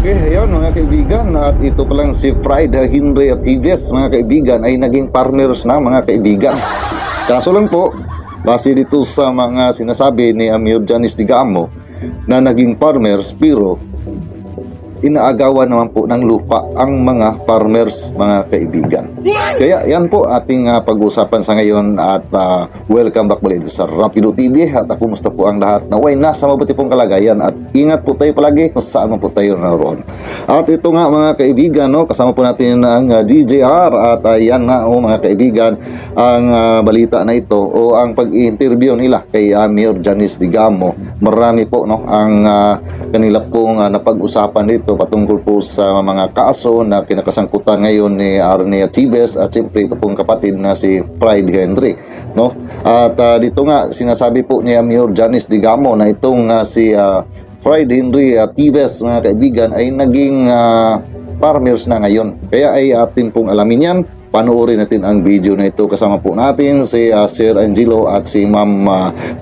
Okay, ayun mga kaibigan, at ito palang si Fried Henry Atives mga kaibigan ay naging farmers na mga kaibigan. Kaso lang po, base dito sa mga sinasabi ni Amir Janice Digamo na naging farmers pero inaagawan naman po ng lupa ang mga farmers mga kaibigan. Kaya yan po ating pag-usapan sa ngayon at welcome back ulit sa Rapido TV at kumusta po ang lahat na way nasa mabuti pong kalagayan at ingat po tayo palagi kung saan man po tayo naroon. At ito nga mga kaibigan, no, kasama po natin ang DJR at yan nga mga kaibigan ang balita na ito o ang pag-i-interview nila kay Amir Janice Digamo. Marami po no ang kanila pong napag-usapan dito patungkol po sa mga kaso na kinakasangkutan ngayon ni Arnie Atives at siyempre ito pong kapatid na si Fried Henry, no? At dito nga sinasabi po ni Amir Janice Digamo na itong si Fried Henry Atives mga kaibigan ay naging farmers na ngayon. Kaya ay atin pong alamin yan. Panoorin natin ang video na ito. Kasama po natin si Sir Angelo at si Ma'am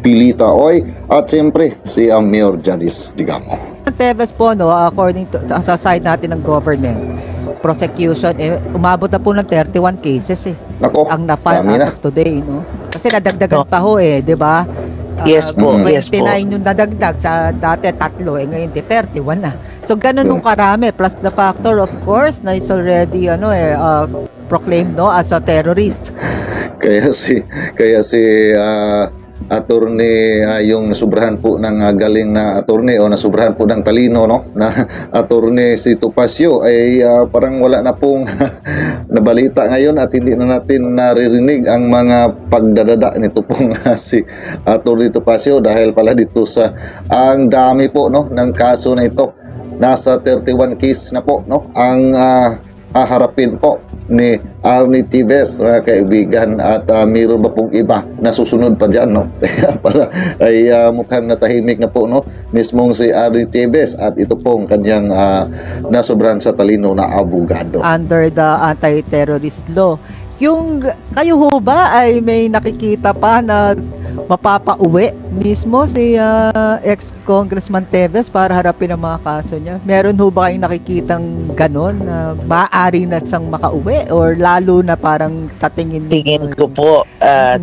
Pilita Oy at siyempre si Amir Janice Digamo. Teves po, no, according to sa side natin ng government prosecution, umabot na po ng 31 cases Nako, ang na-file as of today, no? Kasi nadagdagan pa ho di ba? Yes po, yes po. 29 yung nadagdag sa dati 3 ngayon 31 na. So ganun nung karami plus the factor of course na is already proclaimed no as a terrorist. Kaya si attorney yung nasubrahan po ng galing na attorney o nasubrahan po ng talino no na attorney si Topacio ay parang wala na pong nabalita ngayon at hindi na natin naririnig ang mga pagdadada nito pong si attorney Topacio dahil pala dito sa ang dami po no ng kaso na ito. Nasa 31 case na po no ang haharapin po ni Arnie Atives mga kaibigan at mayroon ba pong iba na susunod pa dyan no? Kaya pala ay mukhang natahimik na po no mismong si Arnie Atives at ito pong kanyang nasobrahan sa talino na abogado. Under the anti-terrorist law. Yung kayo ho ba ay may nakikita pa na mapapauwi mismo si ex-Congressman Teves para harapin ang mga kaso niya? Meron ho ba kayong nakikitang ganon na maaari na siyang makauwi or lalo na parang tatingin? Tingin ko po,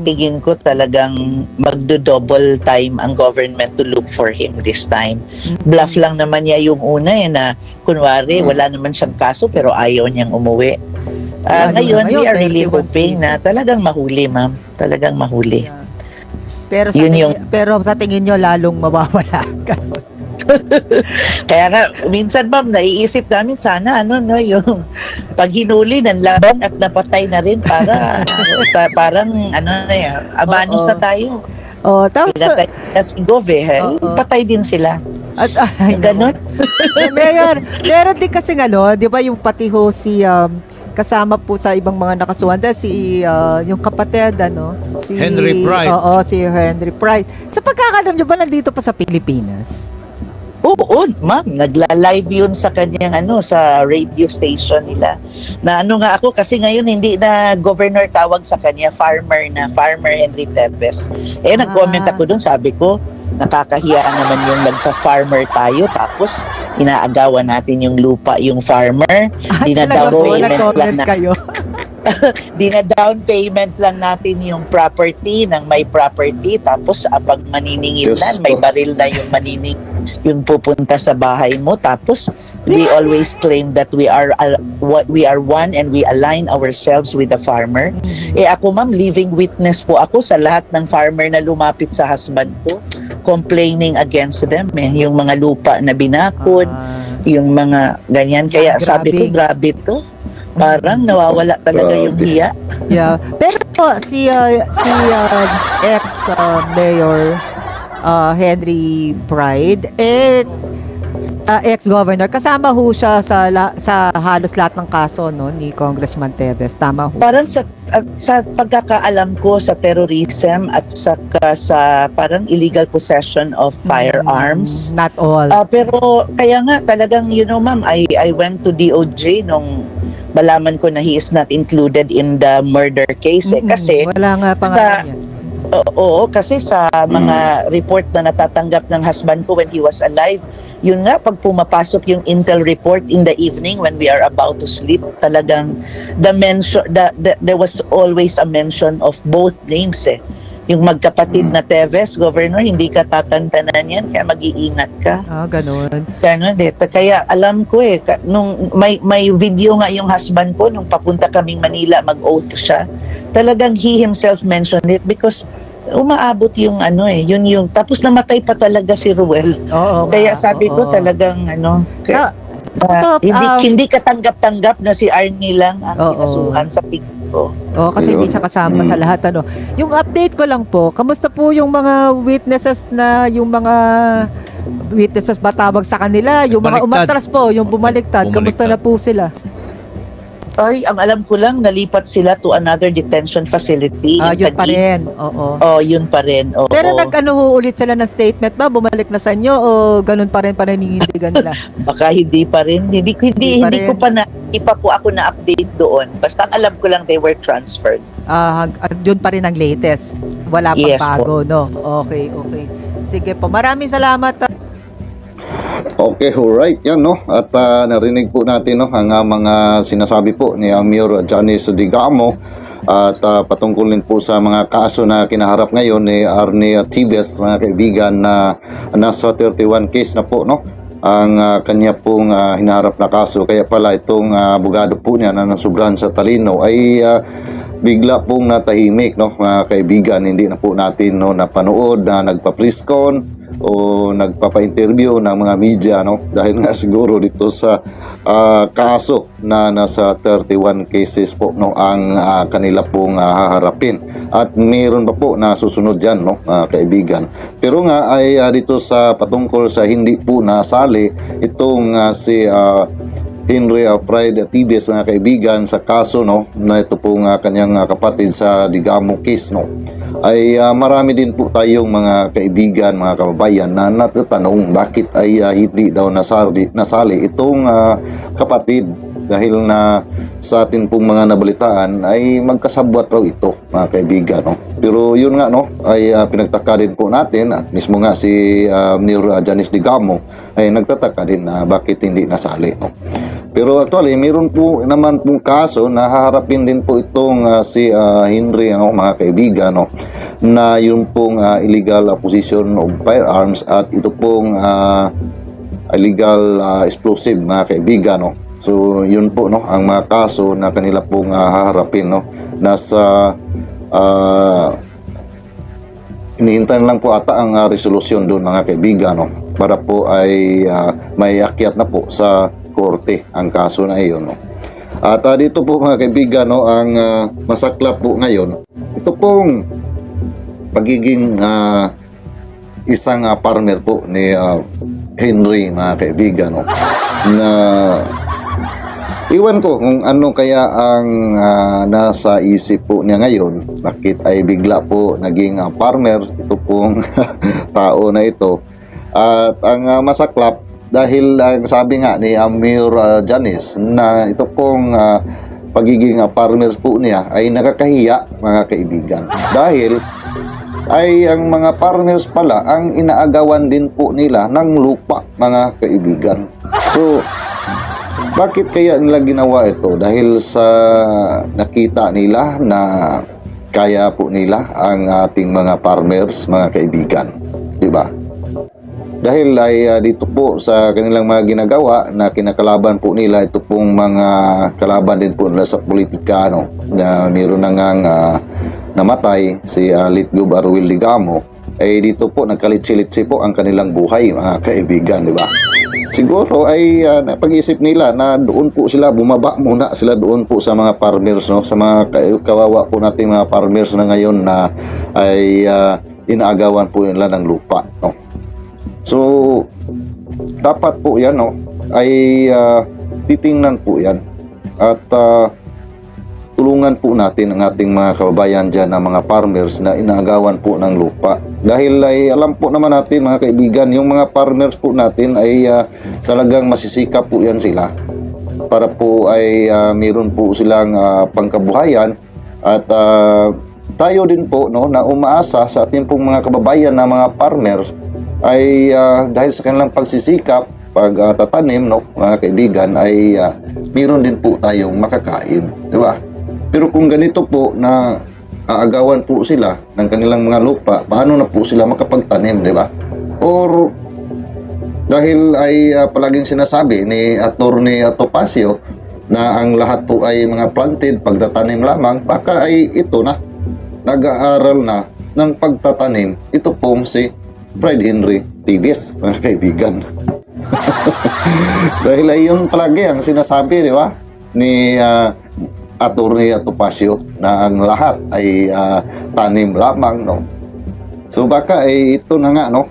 tingin ko talagang magdo-double time ang government to look for him this time. Bluff lang naman niya yung una na kunwari wala naman siyang kaso pero ayaw niyang umuwi. Ngayon, we are really hoping na talagang mahuli, ma'am. Talagang mahuli. Pero sa tingin nyo, lalong mawawala. Kaya nga, minsan, ma'am, naiisip namin sana, yung pag hinuli ng laban at napatay na rin para, parang, abanos na tayo. Tapos, patay din sila. At ganon. Mayor, meron din kasi di ba yung pati ho si kasama po sa ibang mga nakasuhan si yung kapatid si Henry Pride. Oo, si Henry Pride. Sa pagkakalam niyo ba nandito pa sa Pilipinas? Oo, ma'am, nagla-live yun sa kanyang sa radio station nila. Na nga ako kasi ngayon hindi na governor tawag sa kanya, farmer Henry Atives. Nag-comment ako doon, sabi ko, nakakahiya naman yung nagpa-farmer tayo tapos inaagawan natin yung lupa, yung farmer. Dina-down payment lang natin yung property ng may property tapos pag maniningil may baril na yung yung pupunta sa bahay mo tapos we always claim that we are one and we align ourselves with the farmer. Ako ma'am, living witness po ako sa lahat ng farmer na lumapit sa husband ko complaining against them yung mga lupa na binakod, yung mga ganyan. Kaya sabi ko, grabe to. Parang nawawala talaga yung hiya. Yeah. Pero si ex-mayor Henry Pride, ex-governor, kasama ho siya sa halos lahat ng kaso ni Congressman Teves. Tama ho? Parang sa pagkakaalam ko sa terrorism at sa parang illegal possession of firearms. Not all. Pero kaya nga talagang ma'am, I went to DOJ nung malaman ko na he is not included in the murder case kasi wala nga pangalan yan. Oo, kasi sa mga report na natatanggap ng husband ko when he was alive, yun nga, pag pumapasok yung intel report in the evening when we are about to sleep, talagang there was always a mention of both names eh. Yung magkapatid na Teves, Governor, hindi ka tatantanan yan, kaya mag-iingat ka. Ganun. Ganun eh. Kaya alam ko eh, nung may video nga yung husband ko, nung papunta kaming Manila, mag-oath siya, talagang he himself mentioned it because umaabot yung yun yung, tapos namatay pa talaga si Ruel. Kaya sabi ko talagang hindi katanggap-tanggap na si Arnie lang ang kinasuhan sa tingin ko. Kasi hindi siya kasama sa lahat. Yung update ko lang po, kamusta po yung mga witnesses ba tawag sa kanila? Yung mga umatras po, yung bumaliktad. Kamusta na po sila? Ay, ang alam ko lang, nalipat sila to another detention facility. Yun pa rin. Yun pa rin. Pero ulit sila ng statement ba? Bumalik na sa inyo o ganun pa rin paninindigan nila? Baka hindi pa rin. Hindi pa po ako na-update doon. Basta alam ko lang they were transferred. Yun pa rin ang latest. Wala pang bago, no? Okay. Sige po. Maraming salamat. Okay, alright, yan no. At narinig po natin no ang mga sinasabi po ni Amir Janice Digamo at patungkol din po sa mga kaso na kinaharap ngayon ni Arnie Tives, mga kaibigan, na nasa 31 case na po no ang kanya pong hinaharap na kaso. Kaya pala itong abogado po niya na nasubrahan sa talino ay bigla pong natahimik no, mga kaibigan. Hindi na po natin no napanood na nagpa-presscon o nagpapa-interview ng mga media no, dahil nga siguro dito sa kaso na nasa 31 cases po no ang kanila pong haharapin, at meron pa po na susunod dyan no, mga kaibigan. Pero nga ay dito sa patungkol sa hindi po nasali itong si Henry Fried Tives, mga kaibigan, sa kaso no na ito pong kanyang kapatid sa Digamo case no, ay marami din po tayong mga kaibigan, mga kababayan na natatanong bakit ay hindi daw nasali itong kapatid, dahil na sa atin pong mga nabalitaan ay magkasabwat raw ito, mga kaibigan no. Pero yun nga no ay pinagtaka din po natin, at mismo nga si Mayor Janice Digamo ay nagtataka din na bakit hindi nasali no. Pero actually meron po naman pong kaso na haharapin din po itong si Henry no, mga kaibigan no, na yun pong illegal possession of firearms at ito pong illegal explosive, mga kaibigan no. So yun po no ang mga kaso na kanila pong haharapin no. Nasa inihintayin lang po ata ang resolusyon doon, mga kaibigan no, para po ay may akyat na po sa korte ang kaso na iyon no. At dito po, mga kaibigan no, ang masaklap po ngayon, ito pong pagiging isang partner po ni Henry, mga kaibigan no, na iwan ko kung ano kaya ang nasa isip po niya ngayon, bakit ay bigla po naging partner ito pong tao na ito. At ang masaklap, dahil sabi nga ni Amir Janice na ito pong pagiging partners po niya ay nakakahiya, mga kaibigan, dahil ay ang mga partners pala ang inaagawan din po nila ng lupa, mga kaibigan. So bakit kaya nila ginawa ito? Dahil sa nakita nila na kaya po nila ang ating mga farmers, mga kaibigan, di ba? Dahil ay dito po sa kanilang mga ginagawa na kinakalaban po nila, ito pong mga kalaban din po nila sa politika no, na mayroon na ngang namatay si Litgub Arwil Digamo, ay dito po nagkalitsi-litsi po ang kanilang buhay, mga kaibigan, di ba? Siguro ay napag-isip nila na doon po sila, bumaba muna sila doon po sa mga farmers no, sa mga kawawa po nating mga farmers na ngayon na ay inaagawan po nila ng lupa no. So dapat po yan no ay titingnan po yan at tulungan po natin ang ating mga kababayan dyan na mga farmers na inaagawan po ng lupa. Dahil ay alam po naman natin, mga kaibigan, yung mga farmers po natin ay talagang masisikap po yan sila para po ay meron po silang pangkabuhayan at tayo din po no, na umaasa sa ating pong mga kababayan na mga farmers ay dahil sa kanilang pagsisikap, pagtatanim, no, mga kaibigan, ay meron din po tayong makakain, di ba? Pero kung ganito po na aagawan po sila ng kanilang mga lupa, paano na po sila makapagtanim, di ba? Or dahil ay palaging sinasabi ni Attorney Topacio na ang lahat po ay mga planted, pagtatanim lamang, baka ay ito na, nag-aaral na ng pagtatanim, ito pong si Fred Henry Tives, mga kaibigan. Dahil ay yun palagi ang sinasabi, di ba, ni Attorney Topacio na ang lahat ay tanim lamang, no? So baka ay ito na nga, no,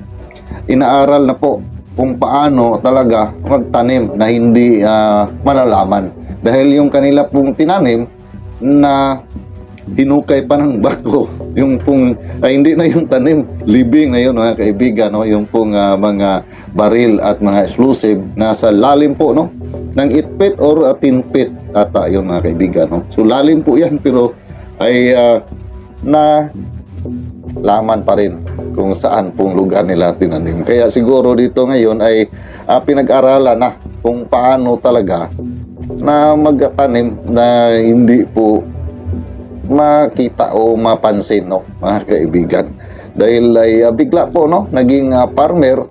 inaaral na po kung paano talaga magtanim na hindi malalaman. Dahil yung kanila pong tinanim na hinukay pa ng bako, yung pong, hindi na yung tanim, living na yun, mga kaibigan, no? Yung pong mga baril at mga explosive nasa lalim po, no, ng 8 feet or 10 feet ata yun, mga kaibigan, no? So lalim po yan, pero ay na laman pa rin kung saan pong lugar nila tinanim. Kaya siguro dito ngayon ay pinag-aralan na kung paano talaga na magtanim na hindi po makita o mapansin, no, mga kaibigan. Dahil ay bigla po, no, naging farmer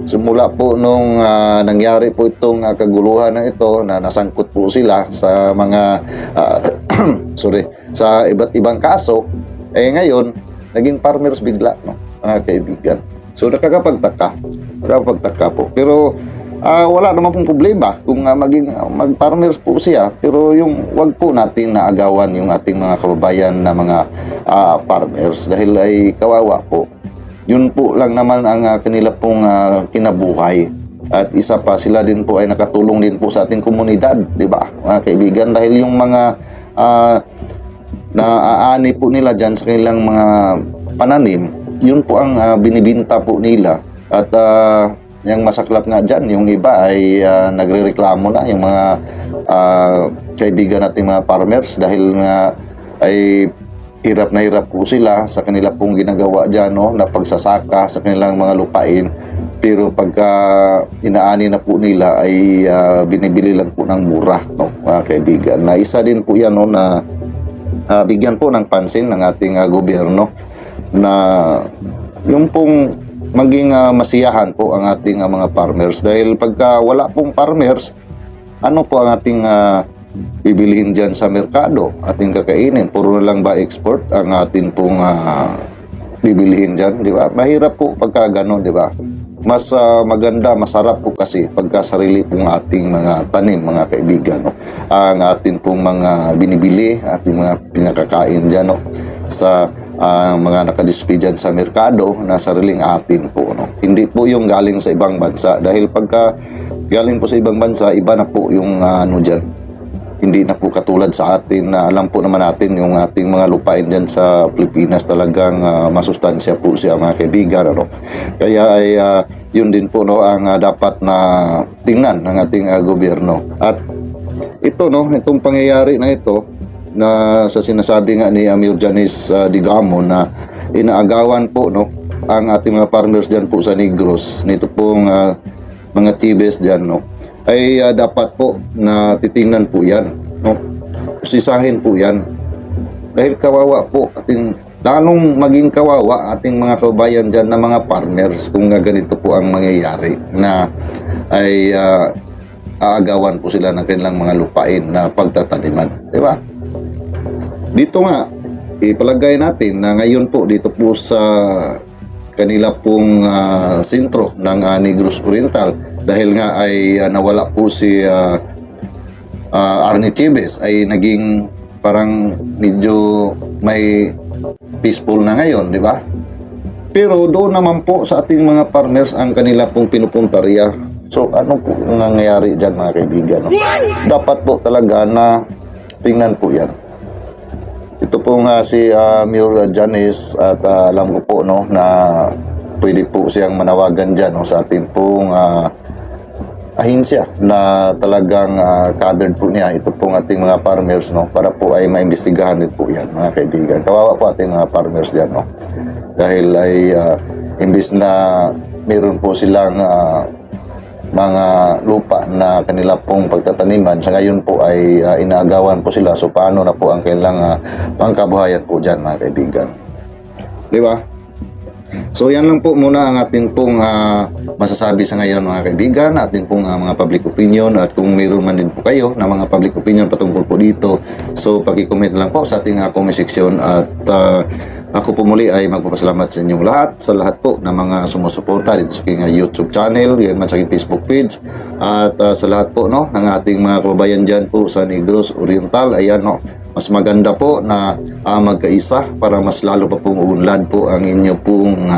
simula po nung nangyari po itong kaguluhan na ito, na nasangkot po sila sa mga sa iba't ibang kaso, ngayon naging farmers bigla, no, mga kaibigan. So nakakapagtaka po. Pero wala naman pong problema kung maging mag-farmers po siya, pero yung wag po natin naagawan yung ating mga kababayan na mga farmers, dahil ay kawawa po. Yun po lang naman ang kanila pong kinabuhay. At isa pa, sila din po ay nakatulong din po sa ating komunidad, di ba, mga kaibigan? Dahil yung mga naaani po nila dyan sa kanilang mga pananim, yun po ang binibinta po nila. At yung masaklap nga dyan, yung iba ay nagre-reklamo na, yung mga kaibigan nating mga farmers, dahil nga ay hirap na hirap po sila sa kanila pong ginagawa dyan, no, na pagsasaka sa kanilang mga lupain. Pero pagka inaani na po nila ay binibili lang po ng mura, no, mga kaibigan. Na isa din po yan, no, na bigyan po ng pansin ng ating gobyerno, na yung pong maging masiyahan po ang ating mga farmers. Dahil pagka wala pong farmers, ano po ang ating bibilihin dyan sa merkado, ating kakainin? Puro na lang ba export ang atin pong bibilihin dyan, di ba? Mahirap po pagka gano'n, di ba? Mas maganda, masarap po kasi pagka sarili pong ating mga tanim, mga kaibigan, no? Ang atin pong mga binibili, ating mga pinakakain dyan, no? Sa mga nakadisplay dyan sa merkado na sariling atin po, no? Hindi po yung galing sa ibang bansa, dahil pagka galing po sa ibang bansa, iba na po yung ano dyan. Hindi na po katulad sa atin na alam po naman natin yung ating mga lupain dyan sa Pilipinas, talagang masustansya po siya, mga kaibigan, ano? Kaya ay yun din po, no, ang dapat na tingnan ng ating gobyerno. At ito, no, itong pangyayari na ito, na sa sinasabi nga ni Amir Janice Digamo na inaagawan po, no, ang ating mga farmers dyan po sa Negros, nito pong mga Tives dyan, no, ay dapat po na titingnan po yan, no? Usisahin po yan. Dahil kawawa po ating, lalong maging kawawa ating mga kababayan dyan na mga farmers kung ganito po ang mangyayari, na ay aagawan po sila ng kanilang mga lupain na pagtataniman, di ba? Dito nga, ipalagay natin na ngayon po dito po sa kanila pong sentro ng Negros Oriental, dahil nga ay nawala po si Arnie Tives, ay naging parang medyo may peaceful na ngayon, di ba? Pero doon naman po sa ating mga farmers ang kanila pong pinupuntarya. So ano po nangyayari dyan, mga kaibigan, no? Dapat po talaga na tingnan po yan. Ito po nga si Mayor Janice, at alam ko po, no, na pwede po siyang manawagan dyan, no, sa ating pong ahensya na talagang covered po niya ito pong ating mga farmers, no, para po ay maimbestigahan din po yan, mga kaibigan. Kawawa po ating mga farmers diyan, no, dahil ay imbis na meron po silang mga lupa na kanila pong pagtataniman, sa ngayon po ay inaagawan po sila. So paano na po ang kailang pangkabuhayan po dyan, mga kaibigan, di ba? So yan lang po muna ang ating pong masasabi sa ngayon, mga kaibigan, ating pong mga public opinion. At kung mayroon man din po kayo na mga public opinion patungkol po dito, so pag-comment lang po sa ating comment section. At ako po muli ay magpapasalamat sa inyong lahat, sa lahat po na mga sumusuporta dito sa aking YouTube channel, yan man sa aking Facebook page, at sa lahat po, no, ng ating mga kababayan dyan po sa Negros Oriental. Ayan, no, mas maganda po na magkaisa para mas lalo pa pong uunlad po ang inyo pong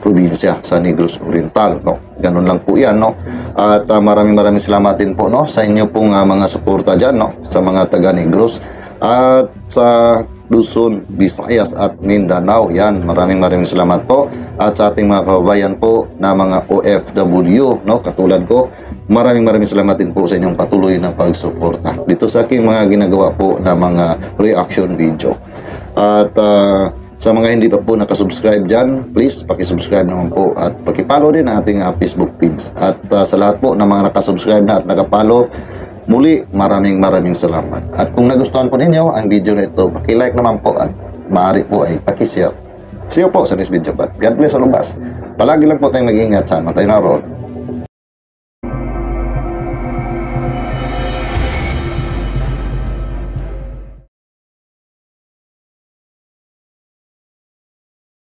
probinsya sa Negros Oriental, no. Ganun lang po yan, no. At maraming salamat din po, no, sa inyo pong mga suporta dyan, no, sa mga taga Negros at sa Luzon, Visayas at Mindanao. Yan, maraming salamat po. At sa ating mga kababayan po na mga OFW, no, katulad ko, maraming salamat din po sa inyong patuloy na pagsuporta dito sa aking mga ginagawa po na mga reaction video. At sa mga hindi pa po nakasubscribe dyan, please pakisubscribe naman po at pakipollow din ang ating Facebook page. At sa lahat po na mga nakasubscribe na at nakapollow, muli, maraming salamat. At kung nagustuhan po ninyo ang video na ito, paki-like naman po at maaari po ay paki-share. See you po sa next video. God bless all of us. Palagi lang po tayong mag-ingat. Sama tayo na roon.